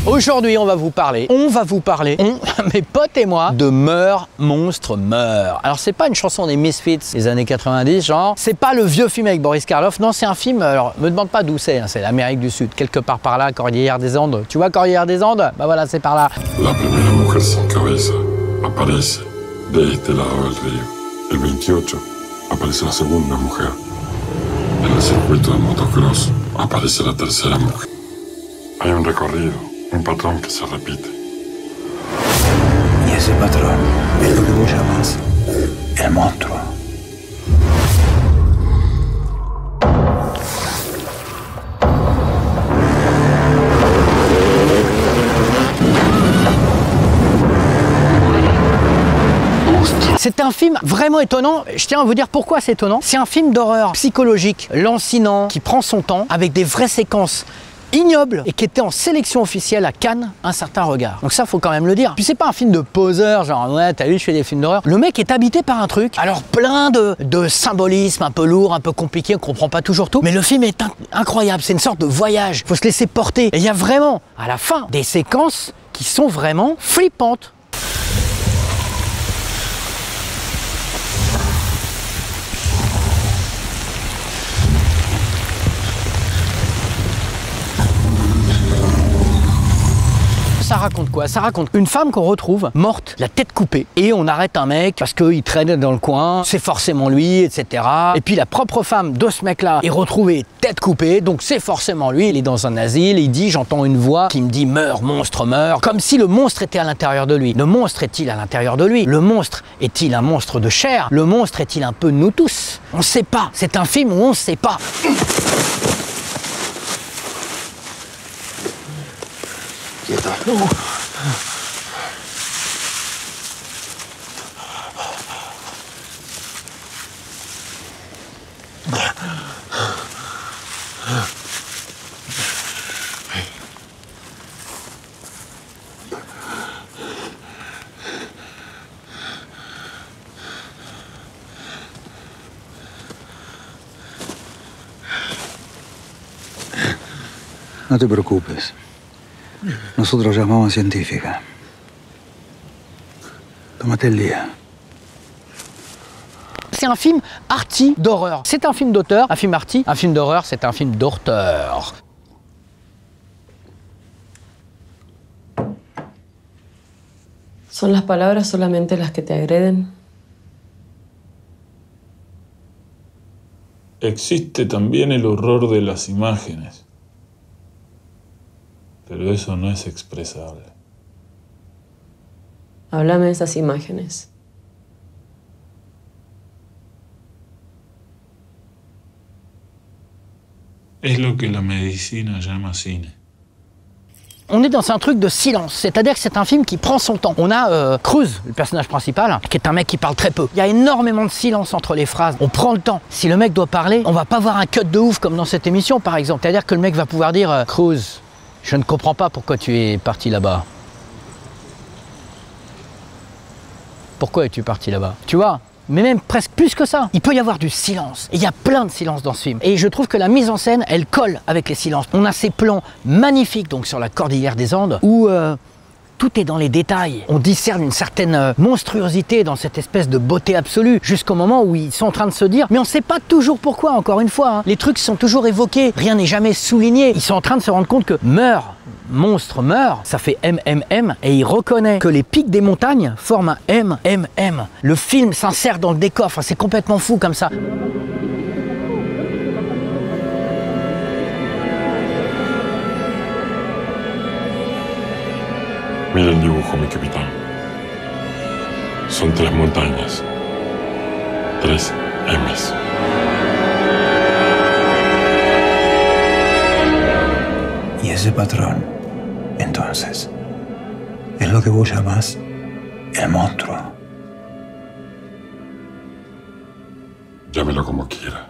Aujourd'hui, on va vous parler, mes potes et moi, de Meurs, monstre, meurt. Alors, c'est pas une chanson des Misfits des années 90, genre, c'est pas le vieux film avec Boris Karloff, non, c'est un film, alors, me demande pas d'où c'est, hein, c'est l'Amérique du Sud, quelque part par là, Cordillère des Andes. Tu vois Cordillère des Andes? Bah voilà, c'est par là. La primera mujer sin cabeza aparece de este lado del río. El 28 aparece la segunda mujer. En el circuito de motocross aparece la tercera mujer. Hay un recorrido, un patrón que se repite. Y ese patrón es lo que vos llamás el monstruo. C'est un film vraiment étonnant, je tiens à vous dire pourquoi c'est étonnant. C'est un film d'horreur psychologique, lancinant, qui prend son temps, avec des vraies séquences ignobles et qui était en sélection officielle à Cannes, Un certain regard. Donc ça, faut quand même le dire. Puis c'est pas un film de poseur, genre ouais, t'as vu, je fais des films d'horreur. Le mec est habité par un truc, alors plein de symbolisme, un peu lourd, un peu compliqué, on comprend pas toujours tout, mais le film est incroyable, c'est une sorte de voyage, faut se laisser porter. Et il y a vraiment, à la fin, des séquences qui sont vraiment flippantes. Ça raconte quoi? Ça raconte une femme qu'on retrouve morte, la tête coupée, et on arrête un mec parce qu'il traînait dans le coin, c'est forcément lui, etc. Et puis la propre femme de ce mec-là est retrouvée tête coupée, donc c'est forcément lui. Il est dans un asile, et il dit, j'entends une voix qui me dit meurs, monstre, meurs, comme si le monstre était à l'intérieur de lui. Le monstre est-il à l'intérieur de lui? Le monstre est-il un monstre de chair? Le monstre est-il un peu nous tous? On ne sait pas. C'est un film où on ne sait pas. No te preocupes. Nosotros llamamos científica. Tómate el día. C'est un film arty d'horreur. C'est un film d'auteur, un film arty. Un film d'horreur, c'est un film d'auteur. ¿Son las palabras solamente las que te agreden? Existe también el horror de las imágenes, pero eso no es expresable. Háblame de esas imágenes. Es lo que la medicina llama cine. On est dans un truc de silence, c'est-à-dire que c'est un film qui prend son temps. On a Cruz, le personnage principal, qui est un mec qui parle très peu. Il y a énormément de silence entre les phrases. On prend le temps. Si le mec doit parler, on va pas voir un cut de ouf comme dans cette émission, par exemple. C'est-à-dire que le mec va pouvoir dire Cruz, je ne comprends pas pourquoi tu es parti là-bas. Pourquoi es-tu parti là-bas? Tu vois? Mais même presque plus que ça. Il peut y avoir du silence. Et il y a plein de silence dans ce film. Et je trouve que la mise en scène, elle colle avec les silences. On a ces plans magnifiques donc sur la Cordillère des Andes où tout est dans les détails. On discerne une certaine monstruosité dans cette espèce de beauté absolue jusqu'au moment où ils sont en train de se dire mais on ne sait pas toujours pourquoi, encore une fois. Hein. Les trucs sont toujours évoqués. Rien n'est jamais souligné. Ils sont en train de se rendre compte que meurt, monstre meurt, ça fait MMM, et il reconnaît que les pics des montagnes forment un MMM. Le film s'insère dans le décor, enfin, c'est complètement fou comme ça. Mira el dibujo, mi capitán. Son 3 montañas. 3 M's. Y ese patrón, entonces, es lo que vos llamás el monstruo. Llámelo como quiera.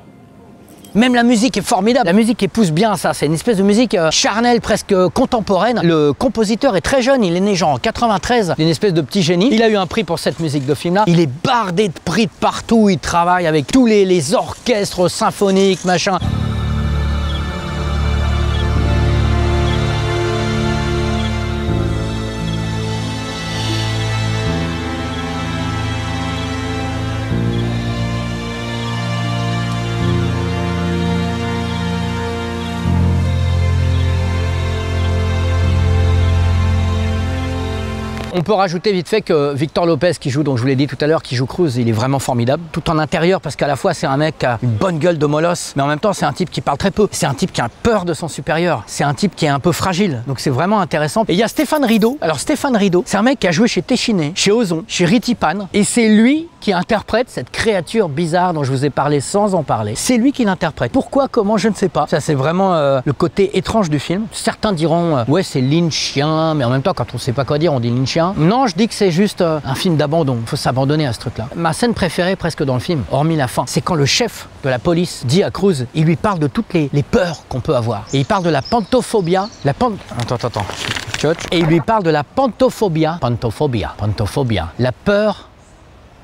Même la musique est formidable, la musique épouse bien ça, c'est une espèce de musique charnelle, presque contemporaine. Le compositeur est très jeune, il est né genre en 93, une espèce de petit génie. Il a eu un prix pour cette musique de film là, il est bardé de prix de partout, il travaille avec tous les orchestres symphoniques, machin. On peut rajouter vite fait que Victor Lopez qui joue, donc je vous l'ai dit tout à l'heure, qui joue Cruz, il est vraiment formidable. Tout en intérieur, parce qu'à la fois c'est un mec qui a une bonne gueule de molosse, mais en même temps c'est un type qui parle très peu. C'est un type qui a peur de son supérieur. C'est un type qui est un peu fragile. Donc c'est vraiment intéressant. Et il y a Stéphane Rideau. Alors Stéphane Rideau, c'est un mec qui a joué chez Téchiné, chez Ozon, chez Ritipan. Et c'est lui qui interprète cette créature bizarre dont je vous ai parlé sans en parler. C'est lui qui l'interprète. Pourquoi, comment, je ne sais pas. Ça c'est vraiment le côté étrange du film. Certains diront ouais c'est lynchien, mais en même temps quand on sait pas quoi dire on dit lynchien. Non, je dis que c'est juste un film d'abandon. Il faut s'abandonner à ce truc là. Ma scène préférée presque dans le film, hormis la fin, c'est quand le chef de la police dit à Cruz, il lui parle de toutes les peurs qu'on peut avoir. Et il parle de la pantophobia. Attends. Et il lui parle de la pantophobia. Pantophobia. La peur.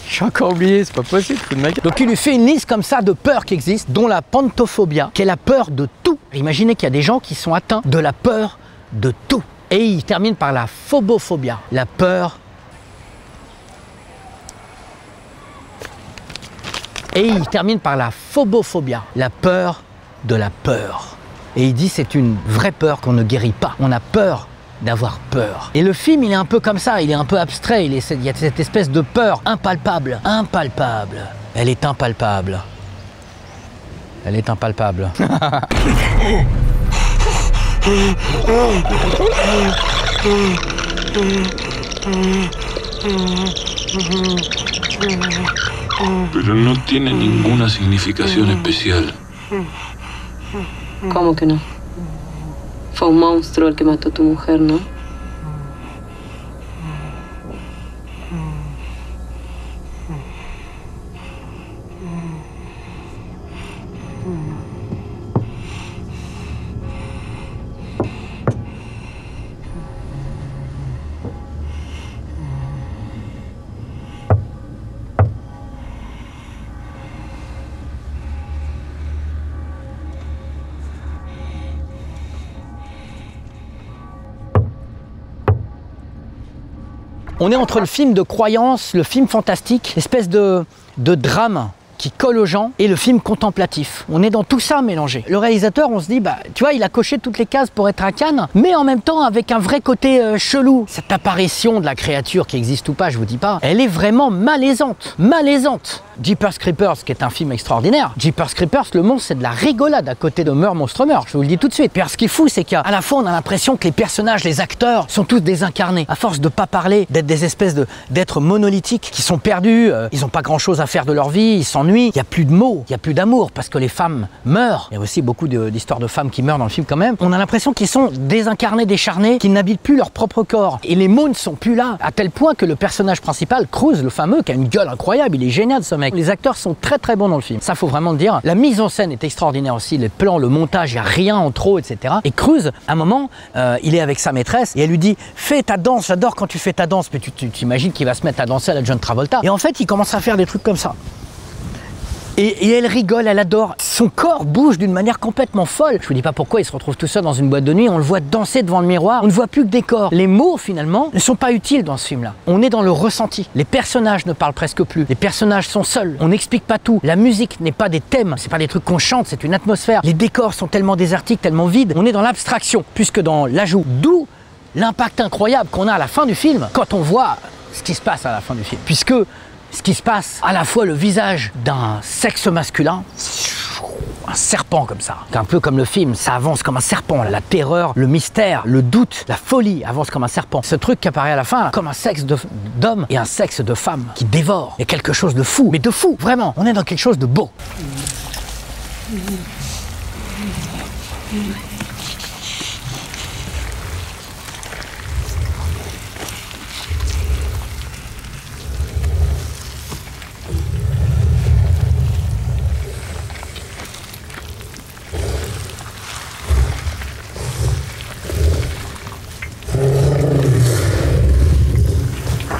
J'ai encore oublié, c'est pas possible, coup de mec. Donc il lui fait une liste comme ça de peurs qui existent, dont la pantophobia, qui est la peur de tout. Imaginez qu'il y a des gens qui sont atteints de la peur de tout. Et il termine par la phobophobia, la peur. Et il termine par la phobophobia, la peur de la peur. Et il dit c'est une vraie peur qu'on ne guérit pas. On a peur d'avoir peur. Et le film, il est un peu comme ça, il est un peu abstrait, il y a cette espèce de peur impalpable. Impalpable. Elle est impalpable. Elle est impalpable. Pero no tiene ninguna significación especial. ¿Cómo que no? Fue un monstruo el que mató a tu mujer, ¿no? On est entre le film de croyance, le film fantastique, espèce de drame qui colle aux gens, et le film contemplatif. On est dans tout ça mélangé. Le réalisateur, on se dit, bah, tu vois, il a coché toutes les cases pour être à Cannes, mais en même temps avec un vrai côté chelou. Cette apparition de la créature qui existe ou pas, je vous dis pas, elle est vraiment malaisante. Malaisante. Jeepers Creepers, qui est un film extraordinaire. Jeepers Creepers, le monstre, c'est de la rigolade à côté de Meurs Monstre Meurt, je vous le dis tout de suite. Puis alors, ce qui est fou, c'est qu'à la fois, on a l'impression que les personnages, les acteurs, sont tous désincarnés. À force de pas parler, d'être des espèces d'êtres monolithiques, qui sont perdus, ils ont pas grand chose à faire de leur vie, ils s'ennuient. Il n'y a plus de mots, il n'y a plus d'amour, parce que les femmes meurent. Il y a aussi beaucoup d'histoires de femmes qui meurent dans le film quand même. On a l'impression qu'ils sont désincarnés, décharnés, qu'ils n'habitent plus leur propre corps. Et les mots ne sont plus là, à tel point que le personnage principal, Cruz, le fameux, qui a une gueule incroyable, il est génial ce mec. Les acteurs sont très très bons dans le film. Ça, faut vraiment le dire. La mise en scène est extraordinaire aussi, les plans, le montage, il n'y a rien en trop, etc. Et Cruz, à un moment, il est avec sa maîtresse et elle lui dit « Fais ta danse, j'adore quand tu fais ta danse. » Mais tu t'imagines qu'il va se mettre à danser à la John Travolta. Et en fait, il commence à faire des trucs comme ça. Et elle rigole, elle adore. Son corps bouge d'une manière complètement folle. Je vous dis pas pourquoi il se retrouve tout seul dans une boîte de nuit. On le voit danser devant le miroir. On ne voit plus que des corps. Les mots, finalement, ne sont pas utiles dans ce film-là. On est dans le ressenti. Les personnages ne parlent presque plus. Les personnages sont seuls. On n'explique pas tout. La musique n'est pas des thèmes. C'est pas des trucs qu'on chante. C'est une atmosphère. Les décors sont tellement désertiques, tellement vides. On est dans l'abstraction, puisque dans l'ajout. D'où l'impact incroyable qu'on a à la fin du film quand on voit ce qui se passe à la fin du film. Puisque ce qui se passe, à la fois le visage d'un sexe masculin, un serpent comme ça, un peu comme le film, ça avance comme un serpent, la terreur, le mystère, le doute, la folie avance comme un serpent. Ce truc qui apparaît à la fin, comme un sexe d'homme et un sexe de femme qui dévore. Il y a quelque chose de fou, mais de fou, vraiment. On est dans quelque chose de beau.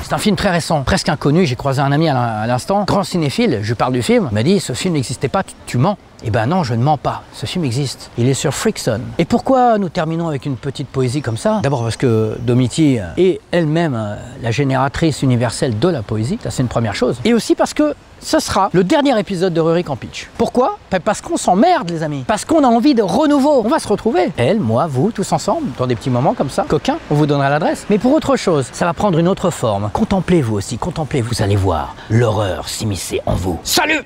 C'est un film très récent, presque inconnu. J'ai croisé un ami à l'instant, grand cinéphile, je parle du film, il m'a dit ce film n'existait pas, tu mens. Eh ben non, je ne mens pas, ce film existe. Il est sur Freakson. Et pourquoi nous terminons avec une petite poésie comme ça? D'abord parce que Domiti est elle-même la génératrice universelle de la poésie, ça c'est une première chose. Et aussi parce que ce sera le dernier épisode de Rurik en pitch. Pourquoi? Parce qu'on s'emmerde les amis, parce qu'on a envie de renouveau. On va se retrouver, elle, moi, vous, tous ensemble, dans des petits moments comme ça, coquins, on vous donnera l'adresse. Mais pour autre chose, ça va prendre une autre forme. Contemplez-vous aussi, contemplez, vous allez voir l'horreur s'immiscer en vous. Salut!